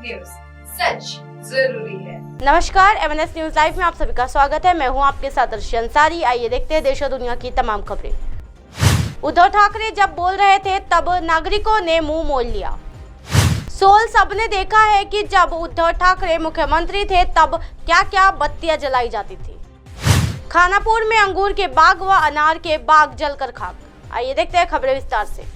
News, सच जरूरी है। नमस्कार, MNS न्यूज लाइव में आप सभी का स्वागत है। मैं हूं आपके साथ अर्शी अंसारी। आइए देखते हैं देश और दुनिया की तमाम खबरें। उद्धव ठाकरे जब बोल रहे थे तब नागरिकों ने मुंह मोड़ लिया। सबने देखा है कि जब उद्धव ठाकरे मुख्यमंत्री थे तब क्या क्या बत्तियां जलाई जाती थी। खानापुर में अंगूर के बाग व अनार के बाग जलकर खाक। आइए देखते हैं खबरें विस्तार से।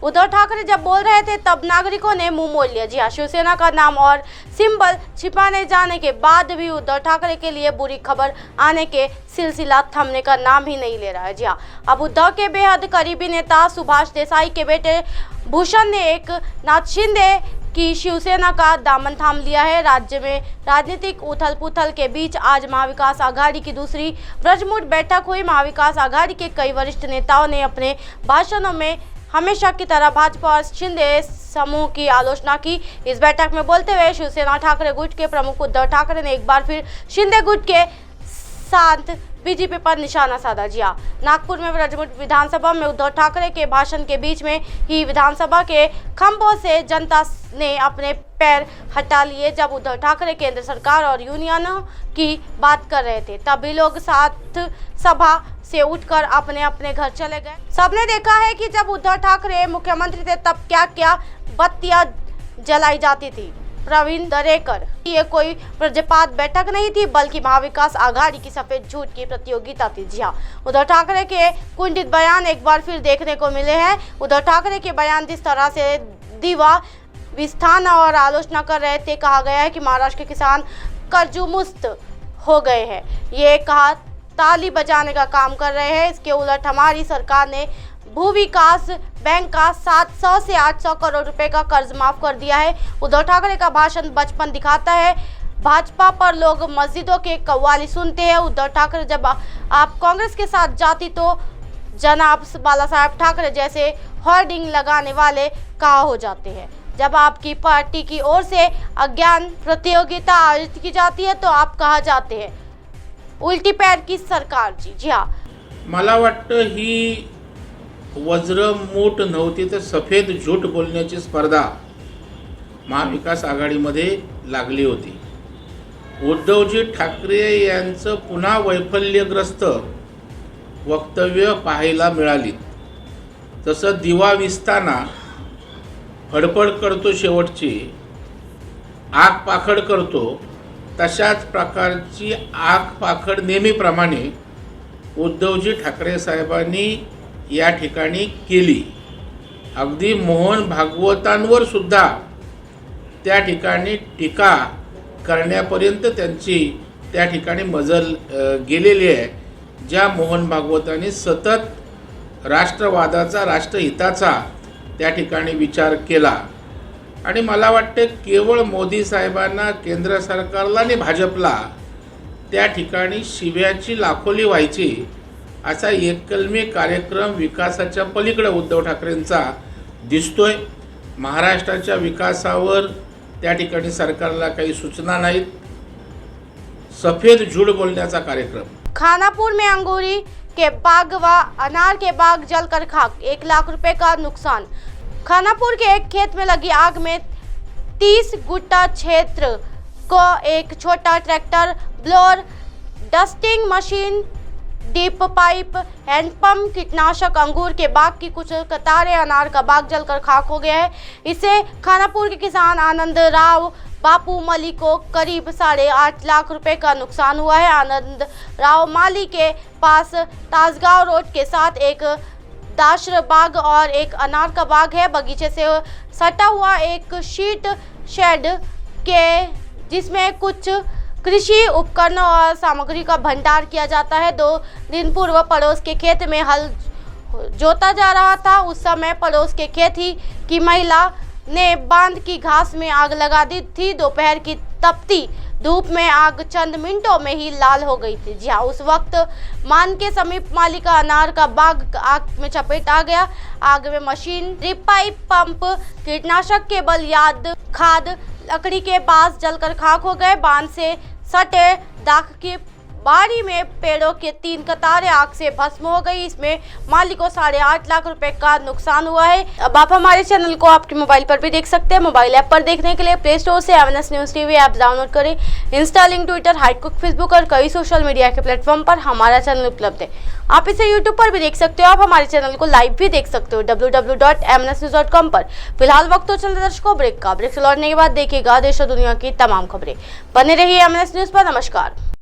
उद्धव ठाकरे जब बोल रहे थे तब नागरिकों ने मुंह मोड़ लिया। जी हाँ, शिवसेना का नाम और सिंबल छिपाने जाने के बाद भी उद्धव ठाकरे के लिए बुरी खबर आने के सिलसिला थमने का नाम ही नहीं ले रहा है। जी हाँ, अब उद्धव के बेहद करीबी नेता सुभाष देसाई के बेटे भूषण ने एक नाथ शिंदे की शिवसेना का दामन थाम लिया है। राज्य में राजनीतिक उथल पुथल के बीच आज महाविकास आघाड़ी की दूसरी ब्रजमुट बैठक हुई। महाविकास आघाड़ी के कई वरिष्ठ नेताओं ने अपने भाषणों में हमेशा की तरह भाजपा और शिंदे समूह की आलोचना की। इस बैठक में बोलते हुए शिवसेना ठाकरे गुट के प्रमुख उद्धव ठाकरे ने एक बार फिर शिंदे गुट के साथ बीजेपी पर निशाना साधा। जी हाँ, नागपुर में ब्रजमुट विधानसभा में उद्धव ठाकरे के भाषण के बीच में ही विधानसभा के खंभों से जनता ने अपने पैर हटा लिए। जब उद्धव ठाकरे केंद्र सरकार और यूनियनों की बात कर रहे थे तभी लोग साथ सभा से उठकर अपने अपने घर चले गए। सबने देखा है कि जब उद्धव ठाकरे मुख्यमंत्री थे तब क्या क्या बत्तियां जलाई जाती थी। प्रवीण दरेकर, ये कोई प्रजपात बैठक नहीं थी बल्कि महाविकास आघाड़ी की सफेद झूठ की प्रतियोगिता थी। जी हाँ, उद्धव ठाकरे के कुंठित बयान एक बार फिर देखने को मिले हैं। उद्धव ठाकरे के बयान जिस तरह से दीवा विस्थान और आलोचना कर रहे थे। कहा गया है कि महाराष्ट्र के किसान कर्जमुक्त हो गए हैं। ये कहा ताली बजाने का काम कर रहे हैं। इसके उलट हमारी सरकार ने भू विकास बैंक का 700 से 800 करोड़ रुपए का कर्ज माफ कर दिया है। उद्धव ठाकरे का भाषण बचपन दिखाता है। भाजपा पर लोग मस्जिदों के कव्वाली सुनते हैं। उद्धव ठाकरे जब आप कांग्रेस के साथ जाती तो जनाब बाला साहेब ठाकरे जैसे होर्डिंग लगाने वाले कहा हो जाते हैं। जब आपकी पार्टी की ओर से अज्ञान प्रतियोगिता आयोजित की जाती है तो आप कहा जाते हैं उल्टी पैर की सरकार। जी हाँ, मला वाटतं ही वज्रमूठ नव्हती तर सफेद झूठ बोलण्याची स्पर्धा महाविकास आघाडीमध्ये लागली होती। उद्धवजी ठाकरे यांचं पुन्हा वैफल्यग्रस्त वक्तव्य पाहायला मिळाली। तसं दिवा विसताना फडफड करतो शेवटची आग पाखड करतो तशाच प्रकारची आग पाखड नेहमीप्रमाणे उद्धवजी ठाकरे साहेबांनी या ठिकाणी केली। अगदी मोहन भागवतांवर सुद्धा त्या ठिकाणी टीका करण्यापर्यंत त्यांची त्या ठिकाणी मजल गेलेली आहे। ज्या मोहन भागवतांनी सतत राष्ट्रवादाचा राष्ट्रहिताचा त्या ठिकाणी विचार केला आणि मला वाटते केवळ मोदी साहेबांना केंद्र सरकारला आणि भाजपला त्या ठिकाणी शिव्याची लाखोली व्हायची असा एककलमी कार्यक्रम विकासाच्या पलीकडे उद्धव ठाकरेंचा दिसतोय। महाराष्ट्राच्या विकासावर त्या ठिकाणी सरकारला काही सूचना नाहीत। सफेद झूठ बोलण्याचा कार्यक्रम। खानापुर में अंगूरी के बाग व अनार के बाग जलकर खाक, 1 लाख रुपए का नुकसान। खानापुर के एक खेत में लगी आग में 30 गुट्टा क्षेत्र को एक छोटा tractor, blower, dusting machine, deep pipe, handpump, कीटनाशक, अंगूर के बाग की कुछ कतारें, अनार का बाग जलकर खाक हो गया है। इससे खानापुर के किसान आनंद राव बापू माली को करीब 8.5 लाख रुपए का नुकसान हुआ है। आनंद राव माली के पास ताजगांव रोड के साथ एक दाशर बाग और एक अनार का बाग है। बगीचे से सटा हुआ एक शीट शेड के जिसमें कुछ कृषि उपकरणों और सामग्री का भंडार किया जाता है। 2 दिन पूर्व पड़ोस के खेत में हल जोता जा रहा था। उस समय पड़ोस के खेत ही की महिला ने बांध की घास में आग लगा दी थी। दोपहर की तपती धूप में आग चंद मिनटों में ही लाल हो गई थी। जी हाँ, उस वक्त मान के समीप माली का अनार का बाग आग में चपेट आ गया। आग में मशीन, ड्रिप पाइप, पंप, कीटनाशक केबल, याद खाद, लकड़ी के बांस जलकर खाक हो गए। बांध से सटे दाख के बाड़ी में पेड़ों की 3 कतारें आग से भस्म हो गई। इसमें मालिक को 8.5 लाख रुपए का नुकसान हुआ है। अब आप हमारे चैनल को आपके मोबाइल पर भी देख सकते हैं। मोबाइल ऐप पर देखने के लिए प्ले स्टोर से MNS news TV app download करें। इंस्टा, लिंक, ट्विटर, हाइटकुक, फेसबुक और कई सोशल मीडिया के प्लेटफॉर्म पर हमारा चैनल उपलब्ध है। आप इसे यूट्यूब पर भी देख सकते हो। आप हमारे चैनल को लाइव भी देख सकते हो www.mnsnews.com पर। फिलहाल वक्त तो चल रहा दर्शकों ब्रेक का। ब्रेक से लौटने के बाद देखिएगा देश और दुनिया की तमाम खबरें। बने रहिए MNS न्यूज पर। नमस्कार।